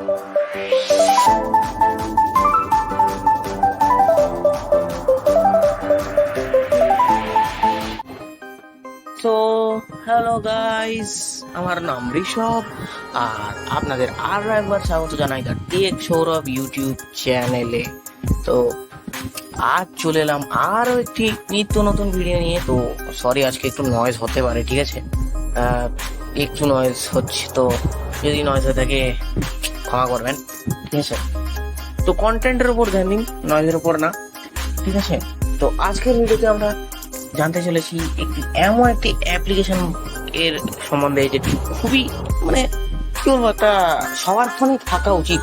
So hello guys, আমার নাম ঋষভ আর আপনাদের আরো একবার স্বাগত জানাই দ্য টেক সৌরভ ইউটিউব চ্যানেলে। তো আজ চলে এলাম আরো একটি নিত্য নতুন ভিডিও নিয়ে। তো সরি, আজকে একটু নয়েজ হতে পারে, ঠিক আছে? একটু নয়েজ হচ্ছে, তো যদি নয়েজ হয়ে থাকে ক্ষমা করবেন, ঠিক আছে? তো কন্টেন্টের উপর ধ্যান দিন, নয়েজের উপর না, ঠিক আছে? তো আজকের ভিডিওতে আমরা জানতে চলেছি এমন একটি অ্যাপ্লিকেশন এর সম্বন্ধে যেটি খুবই কি বলবো, একটা সবার ফোনে থাকা উচিত,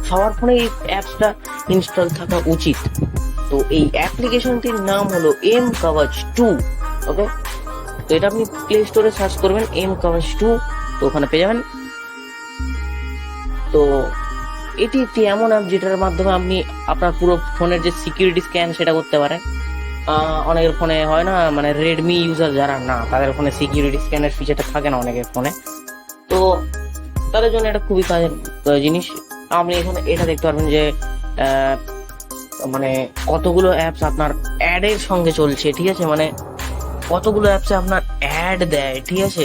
সবার ফোনে এই অ্যাপসটা ইনস্টল থাকা উচিত। তো এই অ্যাপ্লিকেশনটির নাম হলো m-kavach 2। ওকে, তো এটা আপনি প্লে স্টোরে সার্চ করবেন m-kavach 2, তো ওখানে পেয়ে যাবেন। তো এটি একটি এমন অ্যাপ যেটার মাধ্যমে আপনি আপনার পুরো ফোনের যে সিকিউরিটি স্ক্যান সেটা করতে পারেন। অনেকের ফোনে হয় না, রেডমি ইউজার যারা না, তাদের ফোনে সিকিউরিটি স্ক্যানের ফিচারটা থাকে না অনেকের ফোনে। তো তাদের জন্য এটা খুবই কাজের জিনিস। আপনি এখানে এটা দেখতে পারবেন যে কতগুলো অ্যাপস আপনার অ্যাডের সঙ্গে চলছে, ঠিক আছে? কতগুলো অ্যাপসে আপনার অ্যাড দেয়, ঠিক আছে?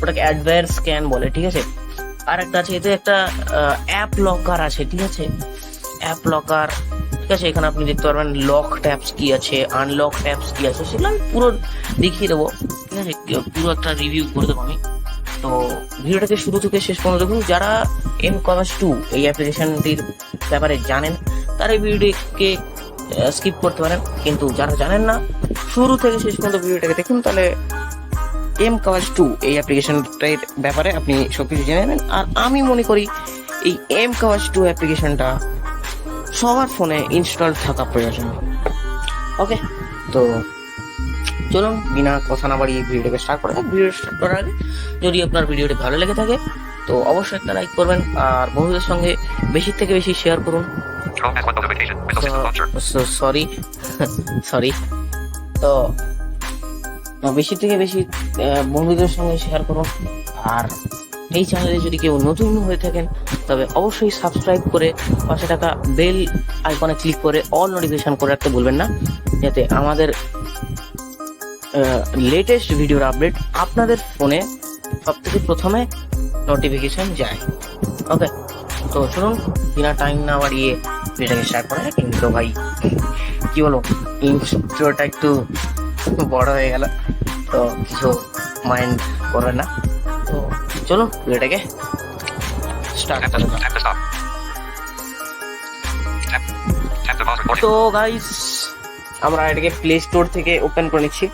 ওটাকে অ্যাডভার স্ক্যান বলে, ঠিক আছে? আর একটা আছে, এতে একটা অ্যাপ লকার আছে, ঠিক আছে? অ্যাপ লকার, ঠিক আছে? এখানে আপনি দেখতে পারবেন লক ট্যাপস কি আছে, আনলক ট্যাপস কি আছে, সেগুলো আমি পুরো দেখিয়ে দেবো, ঠিক আছে? পুরো একটা রিভিউ করে দেবো আমি। তো ভিডিওটাকে শুরু থেকে শেষ পর্যন্ত দেখুন। যারা m-kavach 2 এই অ্যাপ্লিকেশনটির ব্যাপারে জানেন তারা এই ভিডিওটিকে স্কিপ করতে পারেন, কিন্তু যারা জানেন না শুরু থেকে শেষ পর্যন্ত ভিডিওটাকে দেখুন, তাহলে m-kavach 2 এই অ্যাপ্লিকেশনটার ব্যাপারে আপনি সবকিছু জেনে নেবেন। আর আমি মনে করি এই m-kavach 2 অ্যাপ্লিকেশনটা সবার ফোনে ইনস্টল থাকা প্রয়োজন। ওকে, তো চলুন বিনা কথা না বাড়িয়ে ভিডিওটাকে স্টার্ট করা যাক। ভিডিও স্টার্ট করার আগে যদি আপনার ভিডিওটি ভালো লেগে থাকে তো অবশ্যই একটা লাইক করবেন আর বন্ধুদের সঙ্গে বেশি থেকে বেশি শেয়ার করুন। সরি তো বেশি থেকে বেশি বন্ধুদের সঙ্গে শেয়ার করুন। আর এই চ্যানেলে যদি কেউ নতুন হয়ে থাকেন তবে অবশ্যই সাবস্ক্রাইব করে পাশে থাকা বেল আইকনে ক্লিক করে অল নোটিফিকেশন করে রাখতে ভুলবেন না, যাতে আমাদের লেটেস্ট ভিডিওর আপডেট আপনাদের ফোনে সব থেকে প্রথমে নোটিফিকেশন যায়। ওকে, তো শুনুন বিনা টাইম না বাড়িয়ে ভিডিওটাকে স্টার্ট করা যায়। কিন্তু ভাই কি বলবো, ইন্ট্রোটা একটু বড় হয়ে গেল, তো কিছু মাইন্ড করবেন না। তো চলুন ভিডিওটাকে স্টার্ট করা যাক। তো গাইস, আমরা এটাকে প্লে স্টোর থেকে ওপেন করে নিচ্ছি।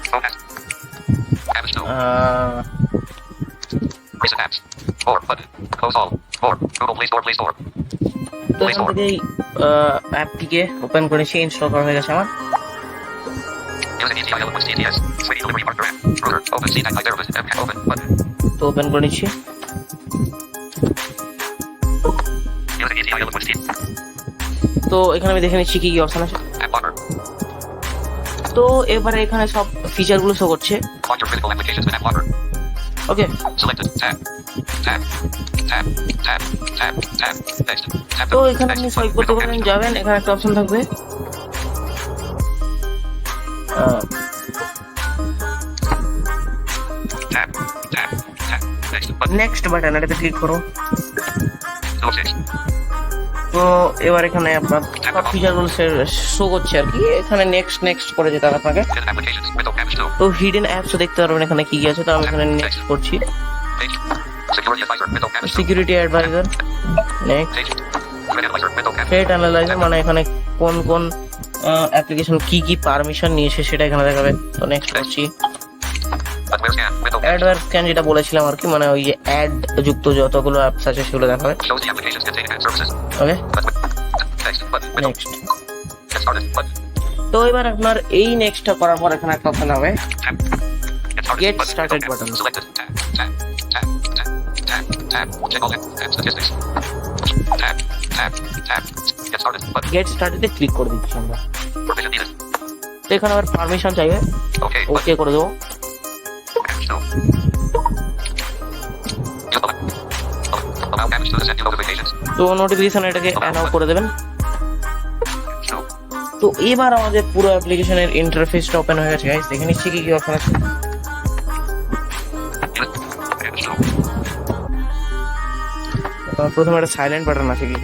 তো এখান থেকে অ্যাপটিকে ওপেন করেছি, ইনস্টল করা হয়ে গেছে আমার। তো ওপেন করে নিচ্ছি। তো এখানে আমি দেখে নিচ্ছি কি কি অপশন আছে। তো এবারে এখানে সব ফিচার গুলো শো করছে। ওকে, তো এখানে আপনি সোয়াইপ করতে পারেন, যাবেন এখানে একটা অপশন থাকবে নেক্সট বাটন, এটাতে ক্লিক করো। তো এবার এখানে আপনার সব ফিচার গুলো শো করছে আর কি। এখানে নেক্সট নেক্সট করে যেতে হবে আপনাকে। তো হিডেন অ্যাপস দেখতে পারবেন এখানে কি কি আছে। তো আমি এখানে নেক্সট করছি। Security adviser, next threat analyser, এখানে কোন কোন অ্যাপ্লিকেশন কি কি পারমিশন নিয়েছে সেটা এখানে দেখাবে। তো নেক্সট করছি। অ্যাডভার স্ক্যান যেটা বলেছিলাম আর কি, ওই যে অ্যাড যুক্ত যতগুলো অ্যাপস আছে সেগুলো দেখাবে। ওকে, নেক্সট। তো এবার আপনার এই নেক্সটটা করার পর এখানে একটা অপশন হবে গেট স্টার্টেড বাটন। গেট স্টার্টেডে ক্লিক করে দিচ্ছি আমরা। তো এখানে আবার পারমিশন চাইবে, ওকে করে দেবো। তো নোটিফিকেশন এটাকে অ্যালাউ করে দেবেন। তো এবার আমাদের পুরো অ্যাপ্লিকেশনের ইন্টারফেসটা ওপেন হয়ে গেছে গাইস। দেখে নিচ্ছি কি কি অপশন আছে। প্রথমে একটা সাইলেন্ট বাটন আছে, কি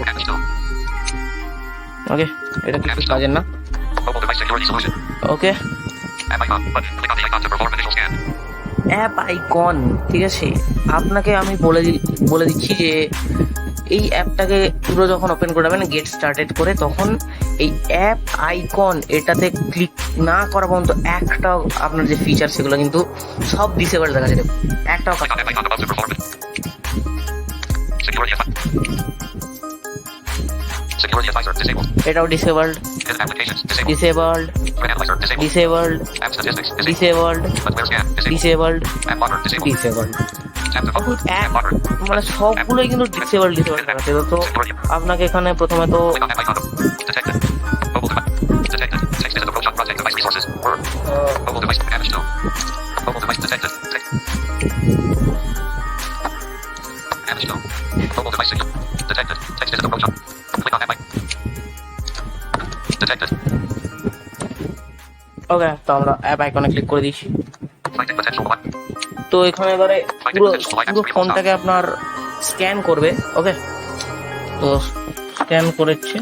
ওকে, এটা কিছু কাজের না। ওকে, অ্যাপ আইকন, ঠিক আছে। আপনাকে আমি বলে দিচ্ছি যে এই অ্যাপটাকে পুরো যখন ওপেন করবেন গেট স্টার্টেড করে, তখন এই অ্যাপ আইকন এটাতে ক্লিক না করা পর্যন্ত একটাও আপনার যে ফিচার সেগুলো কিন্তু সব ডিসেবল দেখা যায়। একটাও এটাও disabled, disabled, disabled, disabled, disabled, disabled, মানে সবগুলোই কিন্তু ডিসেবল দেখাচ্ছে। তো আপনাকে এখানে প্রথমে তো ওকে, তো আমরা অ্যাপ আইকনে ক্লিক করে দিচ্ছি। তো এখানে এবারে পুরো ফোনটাকে আপনার স্ক্যান করবে। ওকে, তো স্ক্যান করেছে।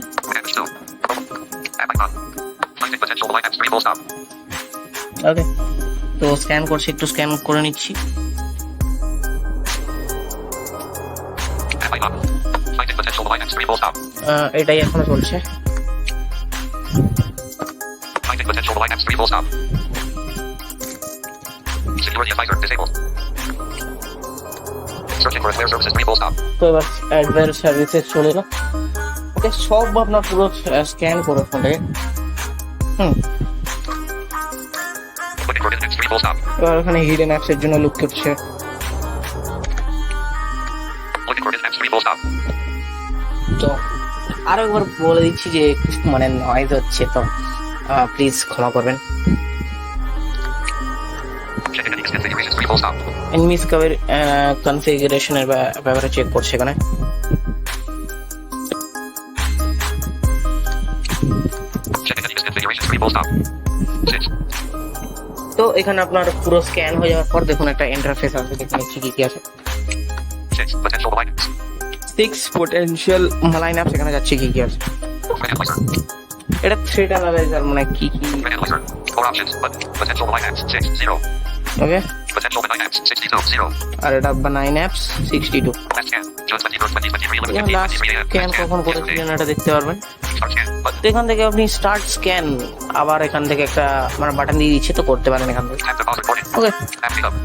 ওকে, তো স্ক্যান করছি, একটু স্ক্যান করে নিচ্ছি। এটাই এখনো চলছে। তো এবার অ্যাডভান্স সার্ভিসেস চলে এলো। ওকে, সব আপনার পুরো স্ক্যান করে ফোনে। এবার ওখানে হিডেন অ্যাপস এর জন্য লুক করছে। তো আরো একবার বলে দিচ্ছি যে মানে নয়েজ হচ্ছে, তো প্লিজ ক্ষমা করবেন। m-kavach কনফিগারেশনের ব্যাপারে চেক করছে এখানে। তো এখানে আপনার পুরো স্ক্যান হয়ে যাওয়ার পর দেখুন একটা ইন্টারফেস আছে, দেখুন কি আছে। 6 potential malign apps এখানে যাচ্ছে কি আছে। এটা থ্রেট অ্যানালাইজার, মানে কি ওকে, আর এটা benign apps 62। লাস্ট স্ক্যান কখন করেছিলেন এটা দেখতে পারবেন। তো এখান থেকে আপনি স্টার্ট স্ক্যান, আবার এখান থেকে একটা মানে বাটন দিয়ে দিচ্ছে, তো করতে পারেন এখান থেকে। ওকে,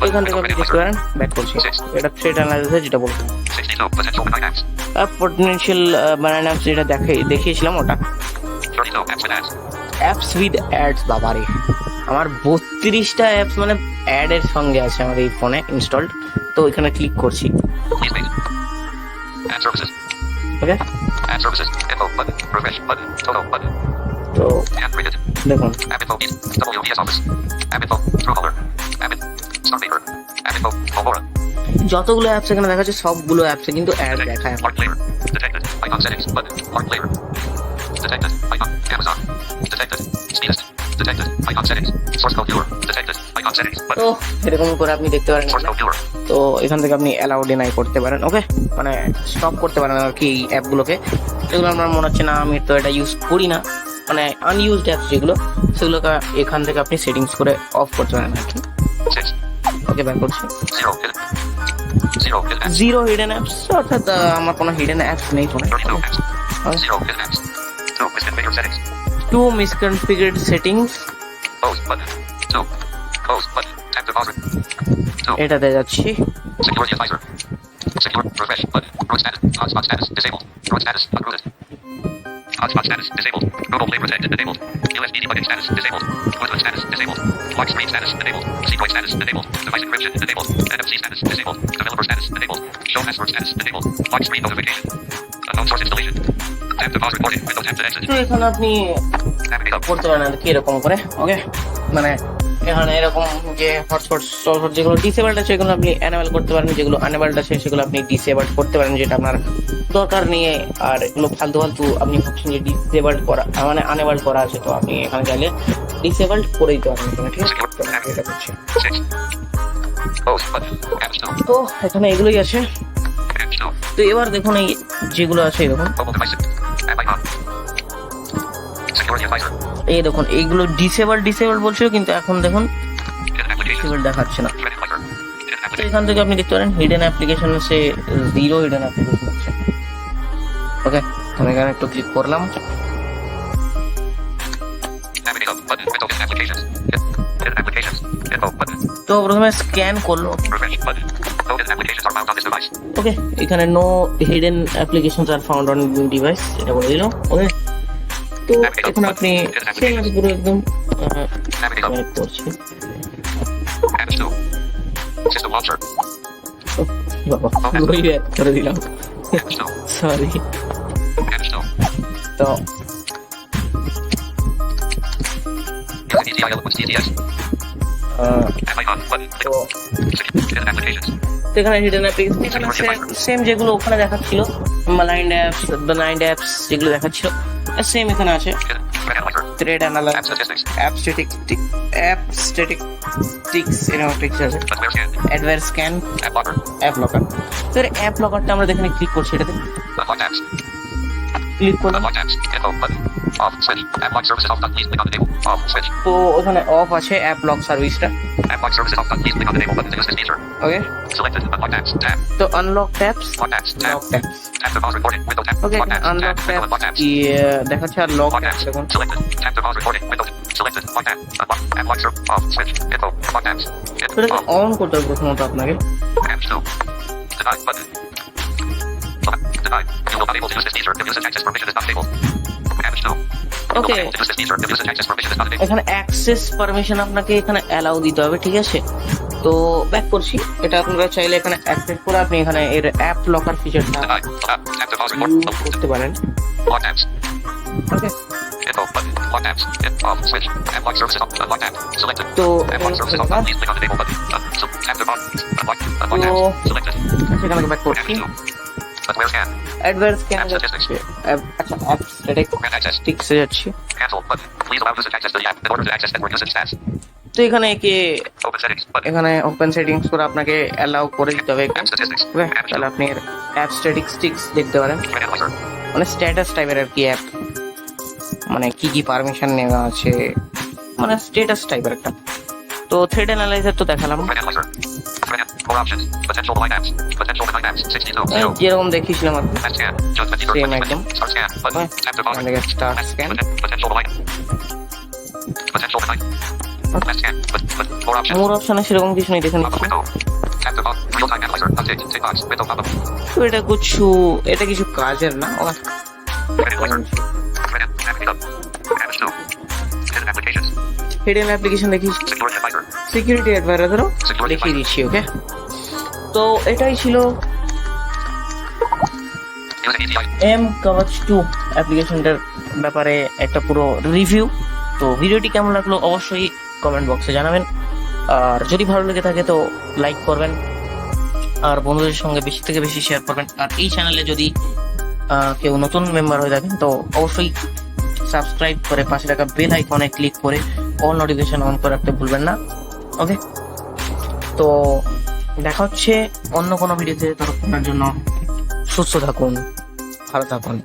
এখান থেকে আপনি দেখতে পারেন। ব্যাক করছি, এটা থ্রেট অ্যানালাইজার যেটা বলছেন। পটেনশিয়াল benign apps যেটা দেখিয়েছিলাম ওটা। অ্যাপস উইথ অ্যাডস, বাবারে আমার 32টা অ্যাপস মানে অ্যাড এর সঙ্গে আছে আমার এই ফোনে ইনস্টলড। তো এখানে ক্লিক করছি। ওকে, তো দেখুন যতগুলো অ্যাপস এখানে দেখাচ্ছে সবগুলো অ্যাপসে কিন্তু অ্যাড দেখায়। তো এরকম করে আপনি দেখতে পারেন। তো এখান থেকে আপনি অ্যালাউ ডিনাই করতে পারেন। ওকে, মানে স্টপ করতে পারেন আর কি এই অ্যাপগুলোকে, যেগুলো আমার মনে হচ্ছে না আমি তো এটা ইউজ করি না, মানে আনইউজড অ্যাপস যেগুলো, সেগুলোকে এখান থেকে আপনি সেটিংস করে অফ করতে পারেন আর কি। ওকে, ব্যাক করছি। জিরো হিডেন অ্যাপস, অর্থাৎ আমার কোনো হিডেন অ্যাপস নেই ফোনে। টু মিসকনফিগার্ড সেটিংস, এটাতে যাচ্ছি। Hotspot status disabled. Global play protected enabled. USB debugging status disabled. Bluetooth status disabled. Lock screen status enabled. Sequence status enabled. Device encryption enabled. NFC status disabled. Developer status enabled. Show password status enabled. Lock screen notification. Unknown source installation. Tap to pause recording. Window tap to exit. তো এখানে আপনি করতে পারেন আর কি এরকম করে। ওকে, মানে এখানে এরকম যে হটস্পট যেগুলো ডিসেবলড আছে সেগুলো আপনি অ্যানেবল করতে পারেন, যেগুলো আনএবলড আছে সেগুলো আপনি ডিসেবল করতে পারেন, যেটা আপনার দরকার নিয়ে। আর এগুলো ফালতু ফালতু আপনি ভাবছেন যে ডিসেবল করা মানে আনএবল করা আছে, তো আপনি এখানে চাইলে ডিসেবল করে দিতে পারেন এখানে, ঠিক আছে? তো আমি এটা করছি। 6. Close button. Apps 2. তো এখানে এগুলোই আছে। Apps 2. তো এবার দেখুন এই যেগুলো আছে এরকম, Mobile devices. App icon. Security advisor. এই দেখুন এইগুলো ডিসেবল বলছিল, কিন্তু এখন দেখুন Hidden applications. ডিসেবল দেখাচ্ছে না। Threat advisor. Hidden তো applications. এখান থেকে আপনি দেখতে পারেন হিডেন অ্যাপ্লিকেশন সে 0 হিডেন অ্যাপ্লিকেশন আছে। ওকে, আমি এখানে একটু ক্লিক করলাম। Navigate up button. Window hidden applications. Hidden applications. Info button. তো প্রথমে স্ক্যান করলো। Prevention button. No hidden applications are found on this device. Okay, এখানে no hidden applications are found on device এটা বলে দিল। ওকে, তো এখন আপনি সেম আছে পুরো একদম Navigate up. connect করছি। Apps 2. System launcher. বাবা পুরোই ব্যাক করে দিলাম, Apps 2. সরি। Apps 2. তো Use ETIL with CTS. App icon button. তো Hidden applications. এখানে হিডেন অ্যাপ্লিকেশন এখানে সেম যেগুলো ওখানে দেখাচ্ছিল, মালাইন্ড অ্যাপস বেনাইন্ড অ্যাপস যেগুলো দেখাচ্ছিল সেম এখানে আছে। Hidden threat analyzer. Thread analyse, App statistics. App statistics এরকম টেক্সট আছে। Adware scan. Adware scan, App blocker. App locker. তো অ্যাপ লকারটা আমরা এখানে ক্লিক করছি, এটাতে Unlocked apps. ক্লিক করলাম। Unlocked apps. Info button. Off switch. App lock services off. Please click on enable. Off switch. তো ওখানে অফ আছে অ্যাপ লক সার্ভিসটা। App lock services off. Please click on enable button to use this feature. Okay, Selected. Unlocked apps. Tab. তো unlock taps, Locked apps. Tab. Lock taps. Tap to pause recording. Window tab. Okay, Locked apps. Unlock Tab. Window taps unlocked apps. কি দেখাচ্ছে, আর lock Locked taps apps. দেখুন। Selected. Tap to pause recording. Window. Selected. Locked app. Unlock. App lock service. Off switch. Info. Locked apps. Hit. তো এটাকে Off. On করতে হবে প্রথমত আপনাকে। Apps 2. Deny button. Deny. You will not able to use this feature if usage access permission is not enabled. Apps 2. You will Okay. not able to use this feature if usage access permission is not enabled. এখানে access permission আপনাকে এখানে allow দিতে হবে, ঠিক আছে? তো back করছি, এটা আপনারা চাইলে এখানে অ্যাক্সেস করে আপনি এখানে এর অ্যাপ লকার ফিচারটা Deny. Tap to pause use recording. করতে পারেন। Locked apps. Okay, Info button. Locked apps. Hit. Off switch. App lock services off. Unlocked app. Selected. তো App lock services off. Please click on enable button. So tap to pause. Unlocked. Unlocked তো apps. Selected. সেখানে back করছি। Apps 2. Adware scan. Advance scan App statistics. আচ্ছা app Grant access. স্ট্যাটিস্টিক্সে যাচ্ছি। Cancel button. Please allow usage access to the app in order to access network usage stats. তো এখানে একে Open settings button. এখানে open settings করে আপনাকে allow করে দিতে হবে। App statistics. ওকে, Apps তাহলে 2. আপনি অ্যাপ স্ট্যাটিস্টিক্স দেখতে পারেন, Threat analyzer. মানে স্ট্যাটাস টাইপের আর কি অ্যাপ, মানে কি কি পারমিশন নেওয়া আছে, মানে স্ট্যাটাস টাইপের একটা। তো থ্রেড অ্যানালাইজার তো দেখালাম, Threat analyzer. More options. Potential blind apps. Potential blind apps. 62. 0. যেরকম দেখিয়েছিলাম আর কি। Left scan. Judgment either Same 20 item. Start scan. Button. Okay. Tap to pause. এখান থেকে start scan. Potential blind. Potential blind. Left scan. More options. মোর অপশনে সেরকম কিছু নেই, দেখে Pop-up নিচ্ছি। window. Tap to pause. Real time analyzer. Update. Tick box. Window pop-up. তো এটা কিছু কাজের না। Threat analyzer. Threat. Navigate up. Apps 2. Hidden applications. Hidden application দেখিয়েছি, Security advisor. সিকিউরিটি অ্যাডভাইজারও Security দেখিয়ে advisor. দিচ্ছি। ওকে, তো এটাই ছিল Using ETI. m-kavach 2 অ্যাপ্লিকেশনটার ব্যাপারে একটা পুরো রিভিউ। তো ভিডিওটি কেমন লাগলো অবশ্যই কমেন্ট বক্সে জানাবেন, আর যদি ভালো লেগে থাকে তো লাইক করবেন, আর বন্ধুদের সঙ্গে বেশি থেকে বেশি শেয়ার করবেন। আর এই চ্যানেলে যদি কেউ নতুন মেম্বার হয়ে থাকেন তো অবশ্যই সাবস্ক্রাইব করে পাশে থাকা বেল আইকনে ক্লিক করে অল নোটিফিকেশন অন করে রাখতে ভুলবেন না। ওকে, তো দেখা হচ্ছে অন্য কোনো ভিডিওতে। ততক্ষণের জন্য সুস্থ থাকুন, ভালো থাকুন।